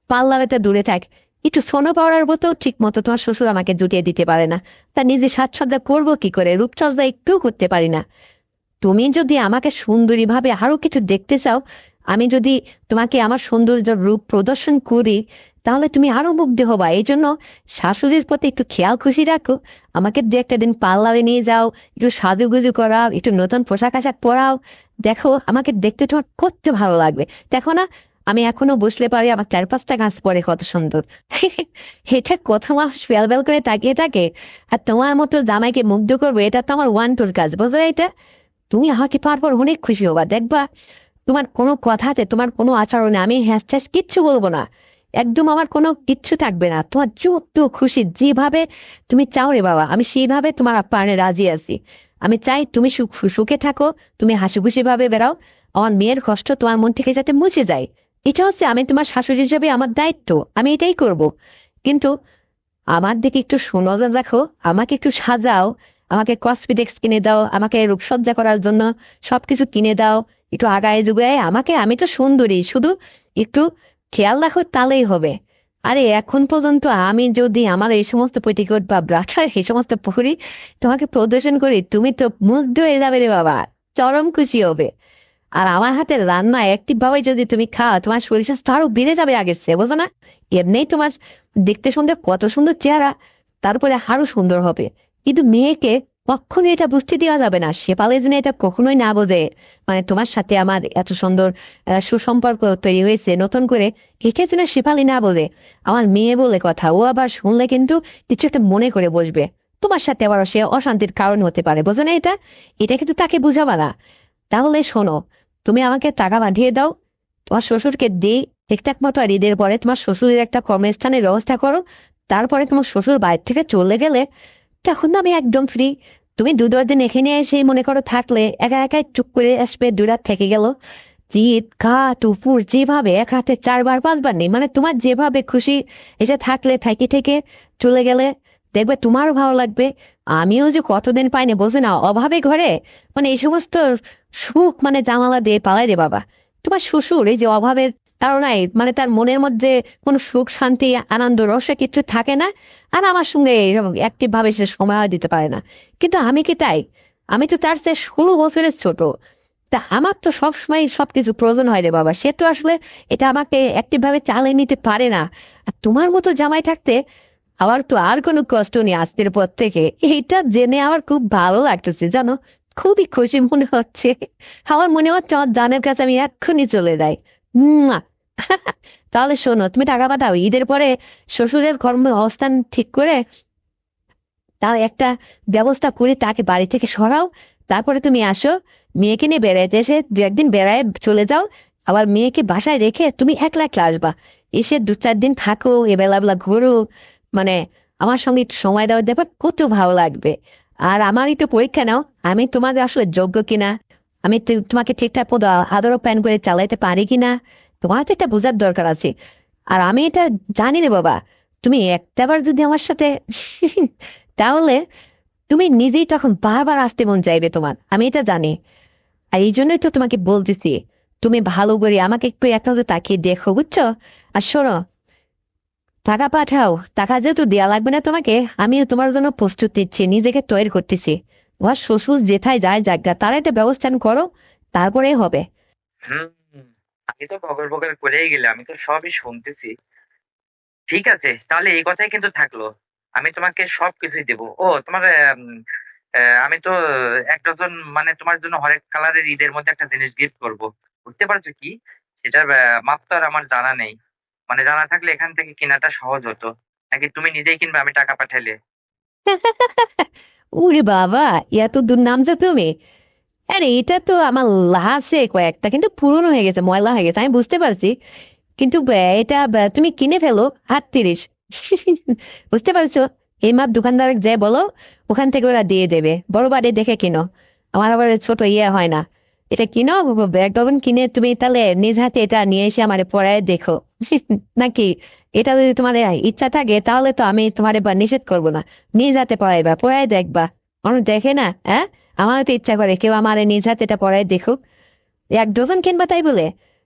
পার্লারেতে দূরে থাক, একটু সোনো পাওয়ার মতো ঠিক মতো তোমার শ্বশুর আমাকে জুটিয়ে দিতে পারে না। তা নিজে সাজসজ্জা করবো কি করে? রূপচর্চা একটু করতে পারি না। তুমি যদি আমাকে সুন্দরী ভাবে আরো কিছু দেখতে চাও, আমি যদি তোমাকে আমার সৌন্দর্য রূপ প্রদর্শন করি, তাহলে তুমি আরো মুগ্ধ হবা। এই জন্য শাশুড়ির প্রতি একটু খেয়াল খুশি রাখো। আমাকে দু একটা দিন পার্লারে নিয়ে যাও, একটু সাজুগুজু করাও, একটু নতুন পোশাক আশাক পরাও। দেখো আমাকে দেখতে তোমার কত ভালো লাগবে। দেখো না, আমি এখনো বসলে পারি, আমার 4-5টা গাছ পরে কত সুন্দর। এটা কত মাস ফেল ফেল করে তাকিয়ে থাকে। আর তোমার মতো জামাইকে মুগ্ধ করবো, এটা তো আমার ওয়ান টুর কাজ, বুঝলে এটা? তুমি আমাকে পাওয়ার পর অনেক খুশি হবা, দেখবা। তোমার কোনো কথাতে, তোমার কোনো আচরণে আমি হ্যাস ঠ্যাস কিচ্ছু বলবো না। একদম আমার কোনো কিচ্ছু থাকবে না। তোমার যত খুশি যেভাবে তুমি চাও রে বাবা, আমি সেইভাবে তোমার আপ্যায়নে রাজি আছি। আমি চাই তুমি সুখে থাকো, তুমি হাসি খুশি ভাবে বেড়াও। আমার মেয়ের কষ্ট তোমার মন থেকে যাতে মুছে যায়, এটা হচ্ছে আমি তোমার শাশুড়ি হিসেবে আমার দায়িত্ব, আমি এটাই করব। কিন্তু আমার দিকে একটু সুনজর রাখো, আমাকে একটু সাজাও, আমাকে কসমেটিক্স কিনে দাও, আমাকে রূপসজ্জা করার জন্য সবকিছু কিনে দাও, একটু আগায় যুগায় আমাকে, আমি তো সুন্দরী, শুধু একটু খেয়াল রাখো তাহলেই হবে। আরে এখন পর্যন্ত আমি যদি আমার এই সমস্ত পেটিকোট বা ব্রাশা এই সমস্ত পরি তোমাকে প্রদর্শন করি, তুমি তো মুগ্ধ হয়ে যাবে রে বাবা, চরম খুশি হবে। আর আমার হাতের রান্না একটি ভাবে যদি তুমি খাও, তোমার শরীর স্বাস্থ্য আরো বেড়ে যাবে আগের চেয়ে, বোঝো না? এমনিই তোমার দেখতে সুন্দর, কত সুন্দর চেহারা, তারপরে আরো সুন্দর হবে। কিন্তু মেয়েকে কখনোই এটা বুঝতে দেওয়া যাবে না, শেফালি যেন এটা কখনোই না বোঝে, মানে তোমার সাথে আমার এত সুন্দর সুসম্পর্ক তৈরি হয়েছে নতুন করে, এটা যেন শেফালি না বোঝে। আমার মেয়ে বলে কথা, ও আবার শুনলে কিন্তু কিছু একটা মনে করে বসবে, তোমার সাথে আবার সে অশান্তির কারণ হতে পারে, বোঝো না এটা? এটা কিন্তু তাকে বুঝাবা না। তাহলে শোনো, তুমি আমাকে টাকা পাঠিয়ে দাও, তোমার শ্বশুরকে দিই ঠিকঠাক মতো, আর ঈদের পরে তোমার শ্বশুরের একটা কর্মস্থানের ব্যবস্থা করো। তারপরে তোমার শ্বশুর বাইরে থেকে চলে গেলে তখন তো আমি একদম ফ্রি। তুমি 2-10 দিন এখানে এসে মনে করো থাকলে, একা একাই চুপ করে আসবে, 2 রাত থেকে গেল, জিত ঘাট উপর যেভাবে 1 রাতে 4-5 বার নেই, মানে তোমার যেভাবে খুশি এসে থাকলে, থাকি থেকে চলে গেলে দেখবে তোমারও ভালো লাগবে। আমিও যে কতদিন পাইনি বোঝে না, অভাবে ঘরে মানে এই সমস্ত সুখ মানে জানালা দিয়ে পালাই রে বাবা। তোমার শ্বশুর এই যে অভাবের তাড়নায় মানে তার মনের মধ্যে কোনো সুখ শান্তি আনন্দ রসে কিছু থাকে না, আর আমার সঙ্গে এরকম অ্যাক্টিভ ভাবে সে সময় দিতে পারে না। কিন্তু আমি কি তাই? আমি তো তার চেয়ে 16 বছরের ছোট। তা আমার তো সবসময় সবকিছু প্রয়োজন হয় রে বাবা, সে তো আসলে এটা আমাকে অ্যাক্টিভ ভাবে চালিয়ে নিতে পারে না। আর তোমার মতো জামাই থাকতে আমার তো আর কোনো কষ্ট নেই আজকের পর থেকে, এইটা জেনে আমার খুব ভালো লাগতেছে জানো, খুবই খুশি মনে হচ্ছে। আমার মনে হচ্ছে আমার জানের কাছে আমি এক্ষুনি চলে যাই। মুয়া। তাহলে শোনো, তুমি টাকা পাঠাও, ঈদের পরে শ্বশুরের কর্ম অবস্থান ঠিক করে তার একটা ব্যবস্থা করে তাকে বাড়ি থেকে সরাও। তারপরে তুমি আসো, মেয়েকে নিয়ে বেড়াইতে এসে 2-1 দিন বেড়ায় চলে যাও। আবার মেয়েকে বাসায় রেখে তুমি একলা একলা আসবা, এসে 2-4 দিন থাকো, এবেলা বেলা ঘুরো, মানে আমার সঙ্গে একটু সময় দেওয়া, দেখো কত ভালো লাগবে। আর আমারই তো পরীক্ষা নাও, আমি তোমাদের আসলে যোগ্য কিনা, আমি তোমাকে ঠিকঠাক মতো আদর প্যান করে চালাইতে পারি কিনা, তোমার তো এটা বোঝার দরকার আছে। আর আমি এটা জানি রে বাবা, তুমি একটাবার যদি আমার সাথে তাহলে তুমি নিজেই তখন বারবার আসতে মন চাইবে তোমার, আমি এটা জানি। আর এই জন্যই তো তোমাকে বলতেছি, তুমি ভালো করে আমাকে একটু একটা তাকিয়ে দেখো, বুঝছো? আর শোনো, টাকা পাঠাও, টাকা যেহেতু দেয়া লাগবে না তোমাকে, আমিও তোমার জন্য প্রস্তুত নিচ্ছি, নিজেকে তৈরি করতেছি। তোমার শ্বশুর যেথায় যায় জায়গা, তার একটা ব্যবস্থা করো, তারপরে হবে। হুম। আমি তো বগর বগর করেই গেলে, আমি তো সবই শুনতেছি। ঠিক আছে, তাহলে এই কথাই কিন্তু থাকলো। আমি তোমাকে সবকিছুই দেবো। ও তোমার আমি তো 1 ডজন মানে তোমার জন্য হরেক কালারের ঈদের মধ্যে একটা জিনিস গিফট করব। বুঝতে পারছো কি? সেটার মাপ তো আর আমার জানা নেই। মানে জানা থাকলে এখান থেকে কেনাটা সহজ হতো। নাকি তুমি নিজেই কিনবে আমি টাকা পাঠাইলে? উরে বাবা, এত দূর নামছো তুমি! আরে এটা তো আমার আছে কয়েকটা, কিন্তু পুরনো হয়ে গেছে, ময়লা হয়ে গেছে, আমি বুঝতে পারছি। কিন্তু এটা তুমি কিনে ফেলো 38। বুঝতে পারছো? এই মাপ দোকানদার যে বলো, ওখান থেকে ওরা দিয়ে দেবে, বড় বাড়ি দেখে কিনো, আমার আবার ছোট ইয়ে হয় না। এটা কিনো, ব্যাগ ডজন কিনে তুমি তাহলে নিজ হাতে এটা নিয়ে এসে আমার পড়ায় দেখো। নাকি এটা যদি তোমার ইচ্ছা থাকে তাহলে তো আমি তোমার এবার নিষেধ করবো না, নিজ হাতে পড়াইবা, পড়ায় দেখবা। মানুষ দেখে না, হ্যাঁ? আমারও তো ইচ্ছা করে কেউ আমার নিজ হাতে এটা পড়ায় দেখুক। 1 ডজন কিনবা তাই বলে?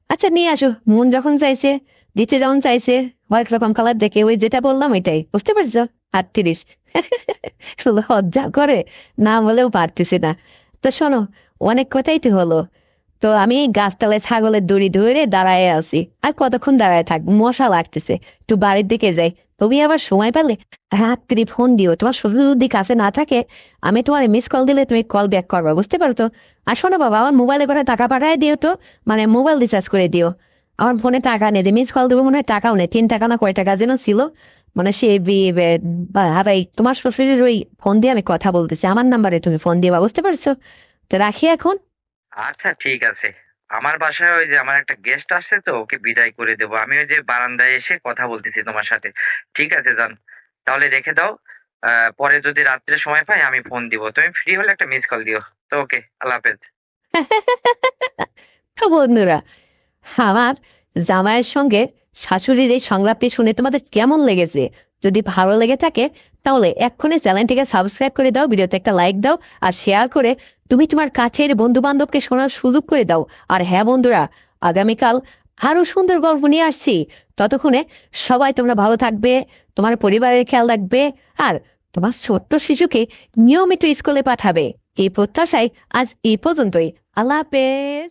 আচ্ছা নিয়ে আসো, মন যখন চাইছে, দিতে যখন চাইছে, হরেক রকম কালার দেখে, ওই যেটা বললাম ওইটাই, বুঝতে পারছো? 38। লজ্জা করে না বলেও পারতেছি না। তো শোনো, অনেক কথাই তো হলো। তো আমি গাছতলায় ছাগলের দড়ি ধরে দাঁড়ায় আছি, আর কতক্ষণ দাঁড়ায় থাকবো, মশা লাগতেছে, একটু বাড়ির দিকে যাই। তুমি আবার সময় পেলে রাত্রি ফোন দিও, তোমার শ্বশুর যদি কাছে না থাকে, আমি তোমার মিস কল দিলে তুমি কল ব্যাক করবা, বুঝতে পারো তো? আর শোনো বাবা, আমার মোবাইলে করে টাকা পাঠায় দিও তো, মানে মোবাইল রিচার্জ করে দিও। আমার ফোনে টাকা নেই, মিস কল দেবো মনে হয় টাকাও নেই, 3 টাকা না কয় টাকা যেন ছিল, মানে সে ভাই তোমার শ্বশুরের ওই ফোন দিয়ে আমি কথা বলতেছি, আমার নাম্বারে তুমি ফোন দিবা, বুঝতে পারছো? তো রাখি এখন। আচ্ছা ঠিক আছে। আমার বাসায় ওই যে আমার একটা গেস্ট আসছে, তো ওকে বিদায় করে দেবো। আমি ওই যে বারান্দায় এসে কথা বলতেছি তোমার সাথে। ঠিক আছে যান, তাহলে রেখে দাও। পরে যদি রাত্রে সময় পাই আমি ফোন দিব, তুমি ফ্রি হলে একটা মিস কল দিও। তো ওকে, আল্লাহ হাফেজ। তো বন্ধুরা, আমার জামাইয়ের সঙ্গে শাশুড়ির এই সংলাপটি শুনে তোমাদের কেমন লেগেছে? যদি ভালো লেগে থাকে তাহলে এক্ষুনি চ্যানেলটিকে সাবস্ক্রাইব করে দাও, ভিডিওতে একটা লাইক দাও, আর শেয়ার করে তুমি তোমার কাছের বন্ধু বান্ধবকে শোনার সুযোগ করে দাও। আর হ্যাঁ বন্ধুরা, আগামীকাল আরো সুন্দর গল্প নিয়ে আসছি। ততক্ষণে সবাই তোমরা ভালো থাকবে, তোমার পরিবারের খেয়াল রাখবে, আর তোমার ছোট্ট শিশুকে নিয়মিত স্কুলে পাঠাবে, এই প্রত্যাশায় আজ এই পর্যন্তই। আল্লাহ হাফেজ।